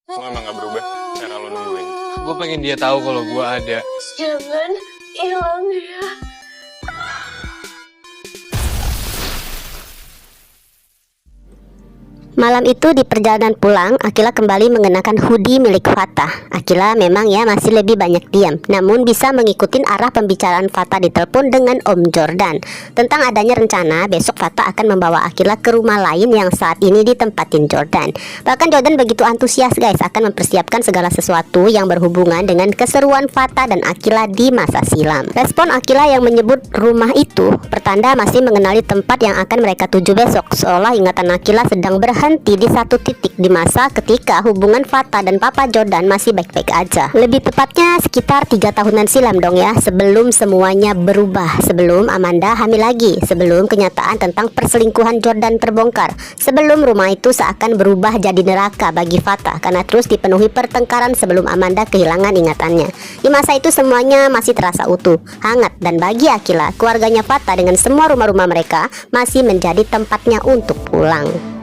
Lo emang gak berubah cara lo nungguin. Gue pengen dia tahu kalau gue ada. Jangan hilang ya. Malam itu di perjalanan pulang, Akila kembali mengenakan hoodie milik Fatah. Akila memang ya masih lebih banyak diam, namun bisa mengikuti arah pembicaraan Fatah di telepon dengan Om Jordan tentang adanya rencana besok Fatah akan membawa Akila ke rumah lain yang saat ini ditempatin Jordan. Bahkan Jordan begitu antusias guys akan mempersiapkan segala sesuatu yang berhubungan dengan keseruan Fatah dan Akila di masa silam. Respon Akila yang menyebut rumah itu pertanda masih mengenali tempat yang akan mereka tuju besok, seolah ingatan Akila sedang berhenti di satu titik di masa ketika hubungan Fatah dan Papa Jordan masih baik-baik aja. Lebih tepatnya sekitar 3 tahunan silam dong ya, sebelum semuanya berubah, sebelum Amanda hamil lagi, sebelum kenyataan tentang perselingkuhan Jordan terbongkar, sebelum rumah itu seakan berubah jadi neraka bagi Fatah karena terus dipenuhi pertengkaran sebelum Amanda kehilangan ingatannya. Di masa itu semuanya masih terasa utuh, hangat, dan bagi Akila, keluarganya Fatah dengan semua rumah-rumah mereka masih menjadi tempatnya untuk pulang.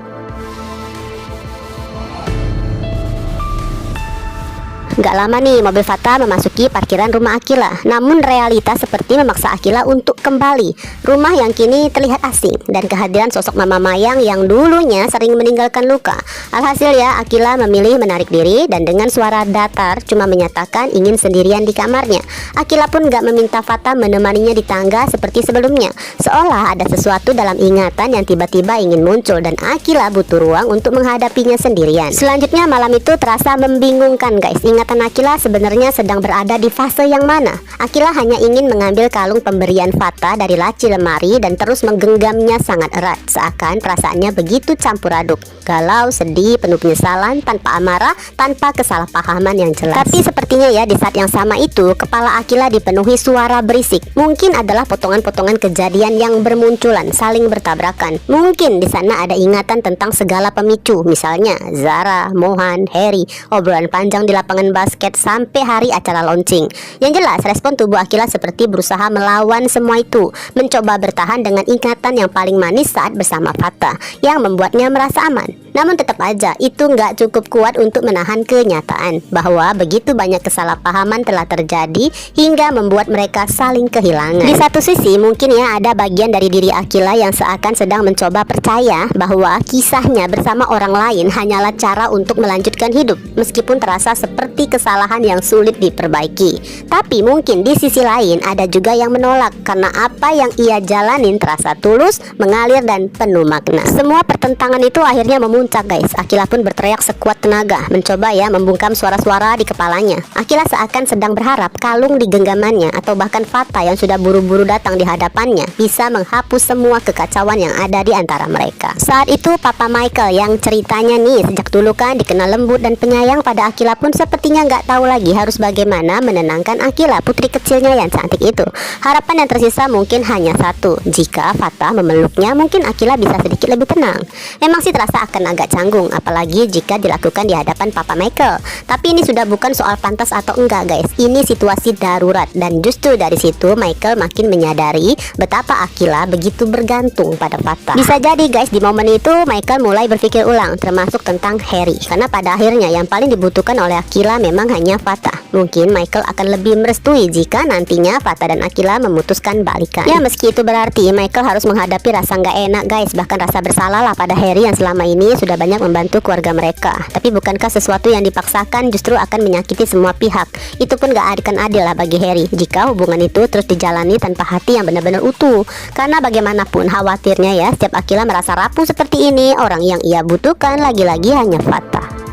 Gak lama nih mobil Fatah memasuki parkiran rumah Akila. Namun realita seperti memaksa Akila untuk kembali. Rumah yang kini terlihat asing dan kehadiran sosok Mama Mayang yang dulunya sering meninggalkan luka. Alhasil ya Akila memilih menarik diri dan dengan suara datar cuma menyatakan ingin sendirian di kamarnya. Akila pun gak meminta Fatah menemaninya di tangga seperti sebelumnya, seolah ada sesuatu dalam ingatan yang tiba-tiba ingin muncul dan Akila butuh ruang untuk menghadapinya sendirian. Selanjutnya malam itu terasa membingungkan guys. Ingatan Akila sebenarnya sedang berada di fase yang mana? Akila hanya ingin mengambil kalung pemberian Fatah dari laci lemari dan terus menggenggamnya sangat erat, seakan perasaannya begitu campur aduk, galau, sedih, penuh penyesalan, tanpa amarah, tanpa kesalahpahaman yang jelas. Tapi sepertinya ya di saat yang sama itu kepala Akila dipenuhi suara berisik. Mungkin adalah potongan-potongan kejadian yang bermunculan, saling bertabrakan. Mungkin di sana ada ingatan tentang segala pemicu, misalnya Zara, Mohan, Harry, obrolan panjang di lapangan basket sampai hari acara launching. Yang jelas respon tubuh Akila seperti berusaha melawan semua itu, mencoba bertahan dengan ingatan yang paling manis saat bersama Fatah yang membuatnya merasa aman. Namun tetap aja itu nggak cukup kuat untuk menahan kenyataan bahwa begitu banyak kesalahpahaman telah terjadi hingga membuat mereka saling kehilangan. Di satu sisi mungkin ya ada bagian dari diri Akila yang seakan sedang mencoba percaya bahwa kisahnya bersama orang lain hanyalah cara untuk melanjutkan hidup meskipun terasa seperti kesalahan yang sulit diperbaiki. Tapi mungkin di sisi lain ada juga yang menolak karena apa yang ia jalanin terasa tulus, mengalir, dan penuh makna. Semua pertentangan itu akhirnya memuncak guys. Akila pun berteriak sekuat tenaga, mencoba ya membungkam suara-suara di kepalanya. Akila seakan sedang berharap kalung di genggamannya atau bahkan Fatah yang sudah buru-buru datang di hadapannya bisa menghapus semua kekacauan yang ada di antara mereka. Saat itu Papa Michael yang ceritanya nih sejak dulu kan dikenal lembut dan penyayang pada Akila pun sepertinya nggak tahu lagi harus bagaimana menenangkan Akila, putri kecilnya yang cantik itu. Harapan yang tersisa mungkin hanya satu, jika Fatah memeluknya mungkin Akila bisa sedikit lebih tenang. Emang sih terasa akan agak canggung, apalagi jika dilakukan di hadapan Papa Michael. Tapi ini sudah bukan soal pantas atau enggak guys, ini situasi darurat dan justru dari situ Michael makin menyadari betapa Akila begitu bergantung pada Fatah. Bisa jadi guys di momen itu Michael mulai berpikir ulang termasuk tentang Harry, karena pada akhirnya yang paling dibutuhkan oleh Akila memang hanya Fatah. Mungkin Michael akan lebih merestui jika nantinya Fatah dan Akila memutuskan balikan. Ya meski itu berarti Michael harus menghadapi rasa nggak enak guys, bahkan rasa bersalah lah pada Harry yang selama ini sudah banyak membantu keluarga mereka. Tapi bukankah sesuatu yang dipaksakan justru akan menyakiti semua pihak? Itu pun gak akan adil lah bagi Harry jika hubungan itu terus dijalani tanpa hati yang benar-benar utuh. Karena bagaimanapun khawatirnya ya setiap Akila merasa rapuh seperti ini, orang yang ia butuhkan lagi-lagi hanya Fatah.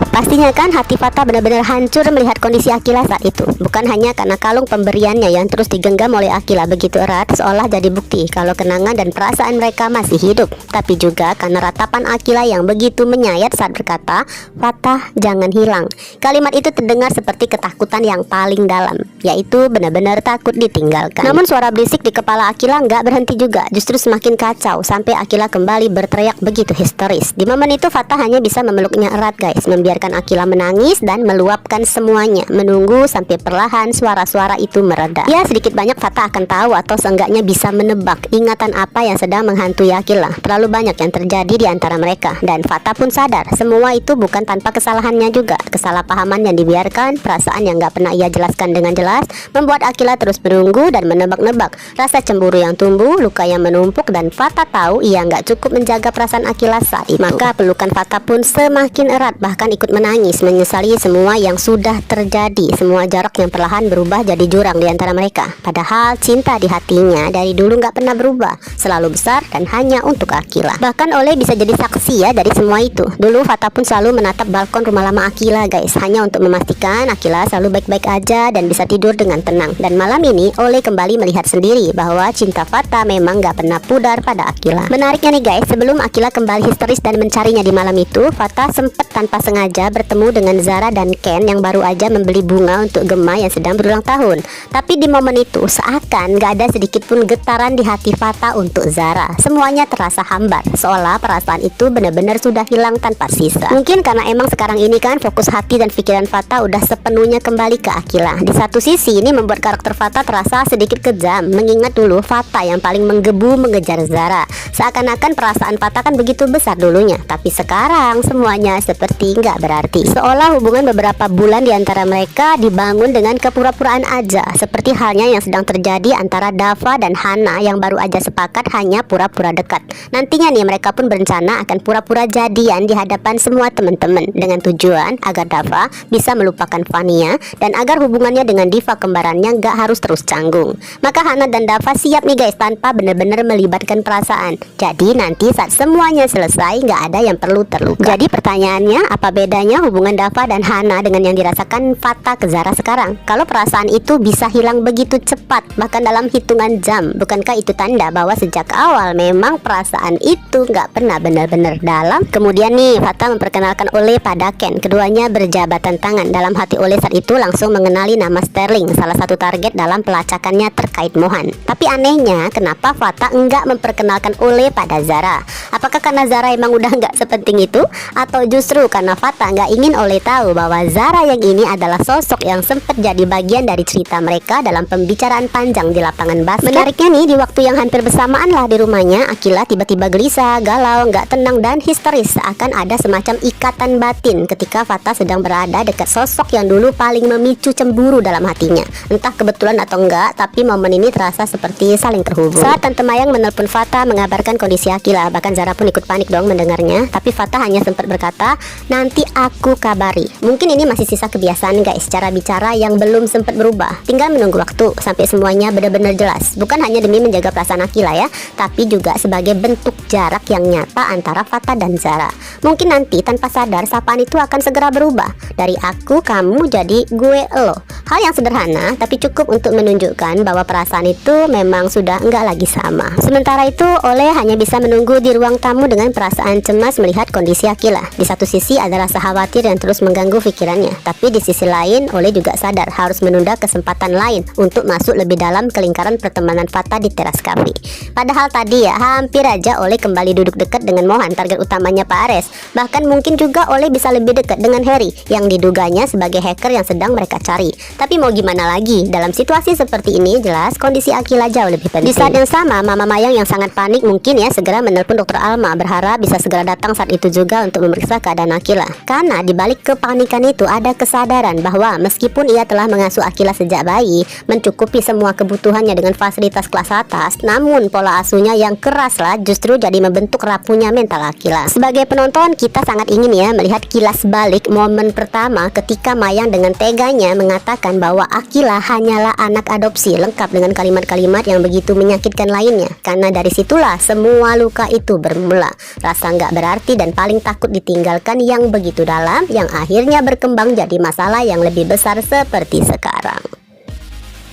Pastinya kan hati Fatah benar-benar hancur melihat kondisi Akila saat itu. Bukan hanya karena kalung pemberiannya yang terus digenggam oleh Akila begitu erat seolah jadi bukti kalau kenangan dan perasaan mereka masih hidup, tapi juga karena ratapan Akila yang begitu menyayat saat berkata, "Fatah, jangan hilang." Kalimat itu terdengar seperti ketakutan yang paling dalam, yaitu benar-benar takut ditinggalkan. Namun suara berisik di kepala Akila nggak berhenti juga, justru semakin kacau sampai Akila kembali berteriak begitu histeris. Di momen itu Fatah hanya bisa memeluknya erat guys, membiarkan membiarkan Akila menangis dan meluapkan semuanya, menunggu sampai perlahan suara-suara itu mereda. Ya, sedikit banyak Fatah akan tahu atau seenggaknya bisa menebak ingatan apa yang sedang menghantui Akila. Terlalu banyak yang terjadi di antara mereka, dan Fatah pun sadar semua itu bukan tanpa kesalahannya juga. Kesalahpahaman yang dibiarkan, perasaan yang gak pernah ia jelaskan dengan jelas, membuat Akila terus menunggu dan menebak-nebak. Rasa cemburu yang tumbuh, luka yang menumpuk, dan Fatah tahu ia gak cukup menjaga perasaan Akila saat itu. Maka pelukan Fatah pun semakin erat, bahkan ikut menangis, menyesali semua yang sudah terjadi. Semua jarak yang perlahan berubah jadi jurang di antara mereka. Padahal cinta di hatinya dari dulu gak pernah berubah, selalu besar dan hanya untuk Akila. Bahkan Oleh bisa jadi saksi ya dari semua itu. Dulu Fatah pun selalu menatap balkon rumah lama Akila guys, hanya untuk memastikan Akila selalu baik-baik aja dan bisa tidur dengan tenang. Dan malam ini Oleh kembali melihat sendiri bahwa cinta Fatah memang gak pernah pudar pada Akila. Menariknya nih guys, sebelum Akila kembali histeris dan mencarinya di malam itu, Fatah sempat tanpa sengaja bertemu dengan Zara dan Ken yang baru aja membeli bunga untuk Gemma yang sedang berulang tahun. Tapi di momen itu seakan gak ada sedikit pun getaran di hati Fatah untuk Zara. Semuanya terasa hambar, seolah perasaan itu benar-benar sudah hilang tanpa sisa. Mungkin karena emang sekarang ini kan fokus hati dan pikiran Fatah udah sepenuhnya kembali ke Akila. Di satu sisi ini membuat karakter Fatah terasa sedikit kejam, mengingat dulu Fatah yang paling menggebu mengejar Zara. Seakan-akan perasaan Fatah kan begitu besar dulunya, tapi sekarang semuanya seperti nggak berarti. Seolah hubungan beberapa bulan di antara mereka dibangun dengan kepura-puraan aja, seperti halnya yang sedang terjadi antara Dava dan Hana yang baru aja sepakat hanya pura-pura dekat. Nantinya nih mereka pun berencana akan pura-pura jadian di hadapan semua teman-teman dengan tujuan agar Dava bisa melupakan Vania dan agar hubungannya dengan Diva kembarannya nggak harus terus canggung. Maka Hana dan Dava siap nih guys tanpa benar-benar melibatkan perasaan. Jadi nanti saat semuanya selesai nggak ada yang perlu terluka. Jadi pertanyaannya, apa bedanya hubungan Dava dan Hana dengan yang dirasakan Fatah ke Zara sekarang? Kalau perasaan itu bisa hilang begitu cepat, bahkan dalam hitungan jam, bukankah itu tanda bahwa sejak awal memang perasaan itu nggak pernah benar-benar dalam? Kemudian nih Fatah memperkenalkan Oleh pada Ken. Keduanya berjabatan tangan. Dalam hati Oleh saat itu langsung mengenali nama Sterling, salah satu target dalam pelacakannya terkait Mohan. Tapi anehnya, kenapa Fatah enggak memperkenalkan Oleh pada Zara? Apakah karena Zara emang udah nggak sepenting itu? Atau justru karena Fatah nggak ingin Oleh tahu bahwa Zara yang ini adalah sosok yang sempat jadi bagian dari cerita mereka dalam pembicaraan panjang di lapangan basket? Menariknya nih, di waktu yang hampir bersamaan lah di rumahnya, Akila tiba-tiba gelisah, galau, nggak tenang dan histeris. Seakan ada semacam ikatan batin ketika Fatah sedang berada dekat sosok yang dulu paling memicu cemburu dalam hatinya. Entah kebetulan atau enggak, tapi momen ini terasa seperti saling terhubung. Saat Tante Mayang menelpon Fatah mengabarkan kondisi Akila, bahkan Zara pun ikut panik dong mendengarnya. Tapi Fatah hanya sempat berkata, nanti aku kabari. Mungkin ini masih sisa kebiasaan guys, cara bicara yang belum sempat berubah. Tinggal menunggu waktu sampai semuanya benar-benar jelas. Bukan hanya demi menjaga perasaan Akila ya, tapi juga sebagai bentuk jarak yang nyata antara Fatah dan Zara. Mungkin nanti tanpa sadar sapaan itu akan segera berubah dari aku kamu jadi gue lo. Hal yang sederhana tapi cukup untuk menunjukkan bahwa perasaan itu memang sudah enggak lagi sama. Sementara itu Oleh hanya bisa menunggu di ruang tamu dengan perasaan cemas melihat kondisi Akila. Di satu sisi ada rasa khawatir yang terus mengganggu pikirannya, tapi di sisi lain Oleh juga sadar harus menunda kesempatan lain untuk masuk lebih dalam ke lingkaran pertemanan Fatah di teras kafe. Padahal tadi ya hampir aja Oleh kembali duduk dekat dengan Mohan, target utamanya Pak Ares. Bahkan mungkin juga Oleh bisa lebih dekat dengan Harry yang diduganya sebagai hacker yang sedang mereka cari. Tapi mau gimana lagi, dalam situasi seperti ini jelas kondisi Akila jauh lebih penting. Di saat yang sama Mama Mayang yang sangat panik mungkin ya segera menelpon Dokter Alma, berharap bisa segera datang saat itu juga untuk memeriksa keadaan Akila. Karena dibalik kepanikan itu ada kesadaran bahwa meskipun ia telah mengasuh Akila sejak bayi, mencukupi semua kebutuhannya dengan fasilitas kelas atas, namun pola asuhnya yang keras lah justru jadi membentuk rapuhnya mental Akila. Sebagai penonton kita sangat ingin ya melihat kilas balik momen pertama ketika Mayang dengan teganya mengatakan bahwa Akila hanyalah anak adopsi, lengkap dengan kalimat-kalimat yang begitu menyakitkan lainnya. Karena dari situlah semua luka itu bermula. Rasa nggak berarti dan paling takut ditinggalkan yang begitu dalam, yang akhirnya berkembang jadi masalah yang lebih besar seperti sekarang.